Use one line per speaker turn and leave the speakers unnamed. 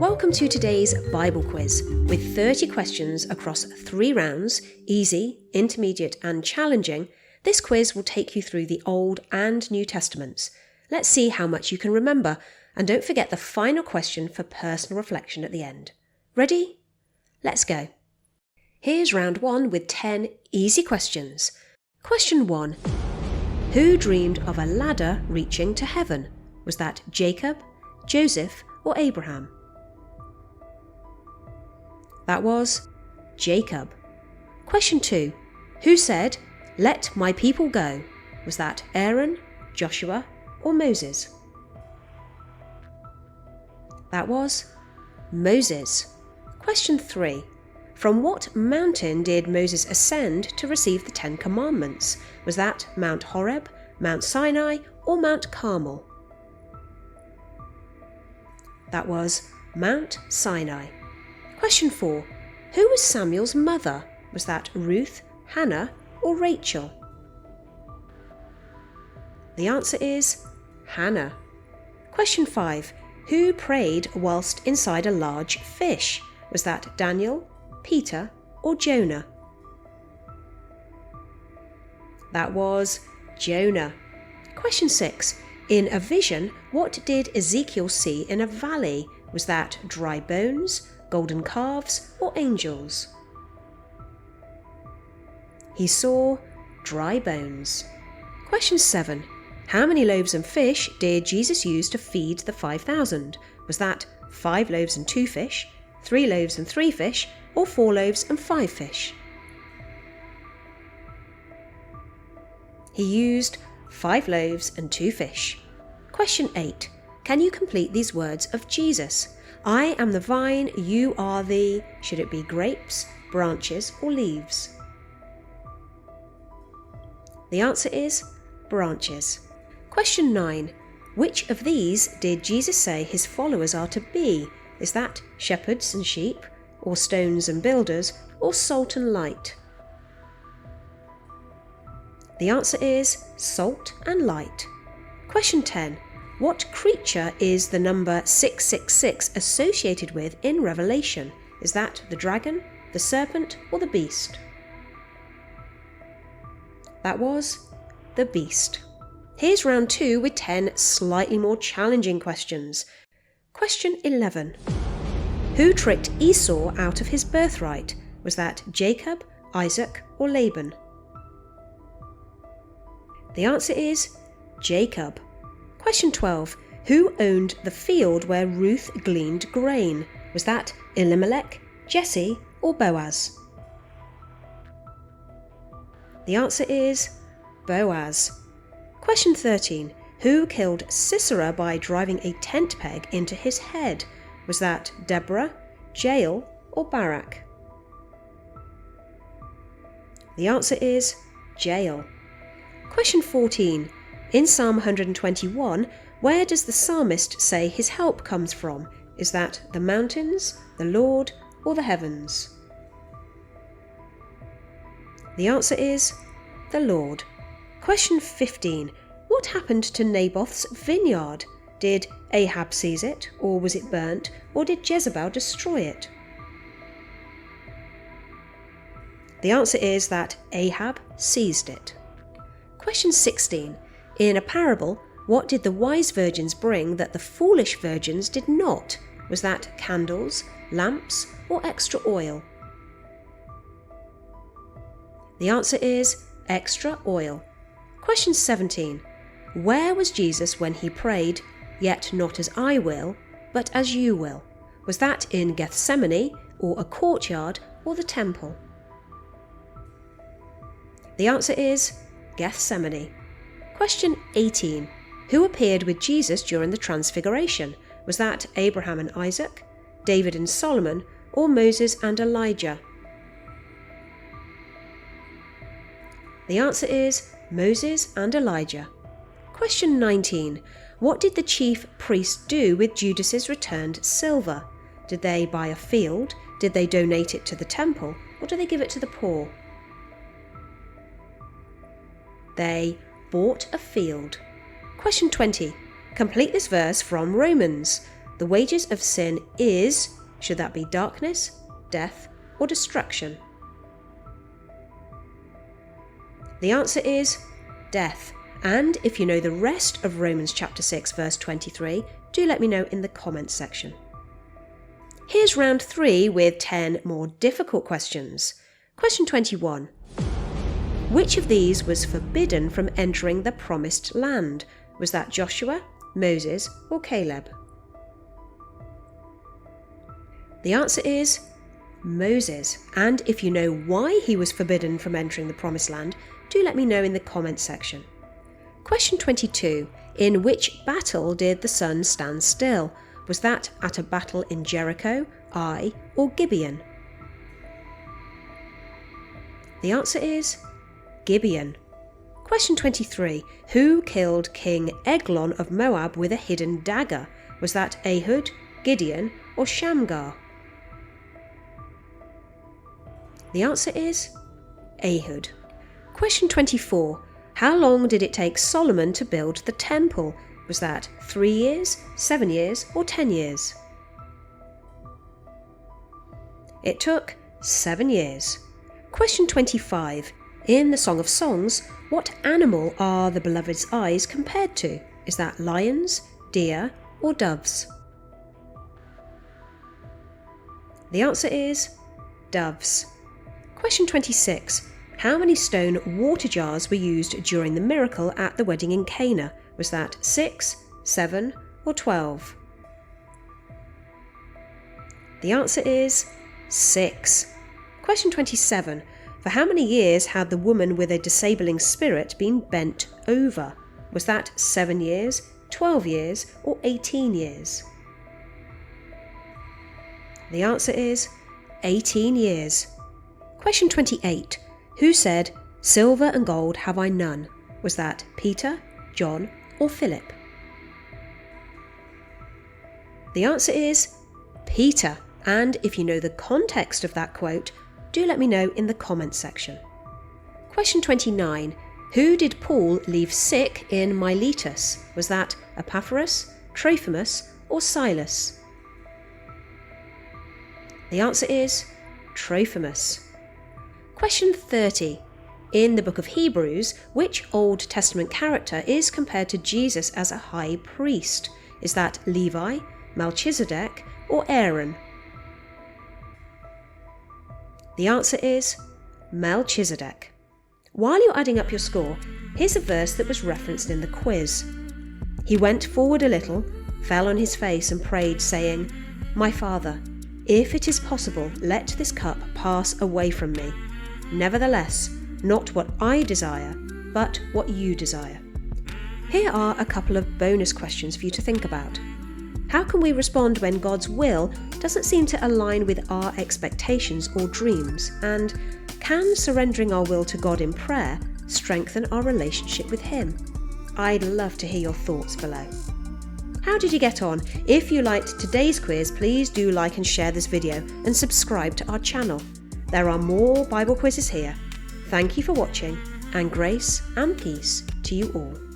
Welcome to today's Bible quiz with 30 questions across 3 rounds, easy, intermediate and challenging. This quiz will take you through the Old and New Testaments. Let's see how much you can remember, and don't forget the final question for personal reflection at the end. Ready? Let's go. Here's round 1 with 10 easy questions. Question 1. Who dreamed of a ladder reaching to heaven? Was that Jacob, Joseph or Abraham? That was Jacob. Question 2. Who said, "Let my people go"? Was that Aaron, Joshua or Moses? That was Moses. Question 3. From what mountain did Moses ascend to receive the 10 Commandments? Was that Mount Horeb, Mount Sinai or Mount Carmel? That was Mount Sinai. Question 4. Who was Samuel's mother? Was that Ruth, Hannah or Rachel? The answer is Hannah. Question 5. Who prayed whilst inside a large fish? Was that Daniel, Peter or Jonah? That was Jonah. Question 6. In a vision, what did Ezekiel see in a valley? Was that dry bones, golden calves or angels? He saw dry bones. Question 7. How many loaves and fish did Jesus use to feed the 5,000? Was that 5 loaves and 2 fish, 3 loaves and 3 fish, or 4 loaves and 5 fish? He used 5 loaves and 2 fish. Question 8. Can you complete these words of Jesus? I am the vine, you are the... Should it be grapes, branches or leaves? The answer is branches. Question 9. Which of these did Jesus say his followers are to be? Is that shepherds and sheep, or stones and builders, or salt and light? The answer is salt and light. Question 10. What creature is the number 666 associated with in Revelation? Is that the dragon, the serpent, or the beast? That was the beast. Here's round 2 with 10 slightly more challenging questions. Question 11. Who tricked Esau out of his birthright? Was that Jacob, Isaac, or Laban? The answer is Jacob. Question 12. Who owned the field where Ruth gleaned grain? Was that Elimelech, Jesse, or Boaz? The answer is Boaz. Question 13. Who killed Sisera by driving a tent peg into his head? Was that Deborah, Jael, or Barak? The answer is Jael. Question 14. In Psalm 121, where does the psalmist say his help comes from? Is that the mountains, the Lord, or the heavens? The answer is the Lord. Question 15. What happened to Naboth's vineyard? Did Ahab seize it, or was it burnt, or did Jezebel destroy it? The answer is that Ahab seized it. Question 16. In a parable, what did the wise virgins bring that the foolish virgins did not? Was that candles, lamps, or extra oil? The answer is extra oil. Question 17. Where was Jesus when he prayed, "Yet not as I will, but as you will"? Was that in Gethsemane, or a courtyard, or the temple? The answer is Gethsemane. Question 18. Who appeared with Jesus during the Transfiguration? Was that Abraham and Isaac, David and Solomon, or Moses and Elijah? The answer is Moses and Elijah. Question 19. What did the chief priests do with Judas's returned silver? Did they buy a field? Did they donate it to the temple? Or did they give it to the poor? They bought a field. Question 20. Complete this verse from Romans. The wages of sin is, should that be darkness, death, or destruction? The answer is death. And if you know the rest of Romans chapter 6 verse 23, do let me know in the comments section. Here's round 3 with 10 more difficult questions. Question 21. Which of these was forbidden from entering the promised land? Was that Joshua, Moses, or Caleb? The answer is Moses. And if you know why he was forbidden from entering the promised land, do let me know in the comments section. Question 22. In which battle did the sun stand still? Was that at a battle in Jericho, Ai, or Gibeon? The answer is Gibeon. Question 23. Who killed King Eglon of Moab with a hidden dagger? Was that Ehud, Gideon, or Shamgar? The answer is Ehud. Question 24. How long did it take Solomon to build the temple? Was that 3 years, 7 years, or 10 years? It took 7 years. Question 25. In the Song of Songs, what animal are the beloved's eyes compared to? Is that lions, deer, or doves? The answer is doves. Question 26. How many stone water jars were used during the miracle at the wedding in Cana? Was that 6, 7, or 12? The answer is 6. Question 27. For how many years had the woman with a disabling spirit been bent over? Was that 7 years, 12 years, or 18 years? The answer is 18 years. Question 28. Who said, "Silver and gold have I none"? Was that Peter, John, or Philip? The answer is Peter. And if you know the context of that quote, do let me know in the comments section. Question 29. Who did Paul leave sick in Miletus? Was that Epaphras, Trophimus, or Silas? The answer is Trophimus. Question 30. In the book of Hebrews, which Old Testament character is compared to Jesus as a high priest? Is that Levi, Melchizedek, or Aaron? The answer is Melchizedek. While you're adding up your score, here's a verse that was referenced in the quiz. He went forward a little, fell on his face and prayed, saying, "My Father, if it is possible, let this cup pass away from me. Nevertheless, not what I desire, but what you desire." Here are a couple of bonus questions for you to think about. How can we respond when God's will doesn't seem to align with our expectations or dreams? And can surrendering our will to God in prayer strengthen our relationship with Him? I'd love to hear your thoughts below. How did you get on? If you liked today's quiz, please do like and share this video and subscribe to our channel. There are more Bible quizzes here. Thank you for watching, and grace and peace to you all.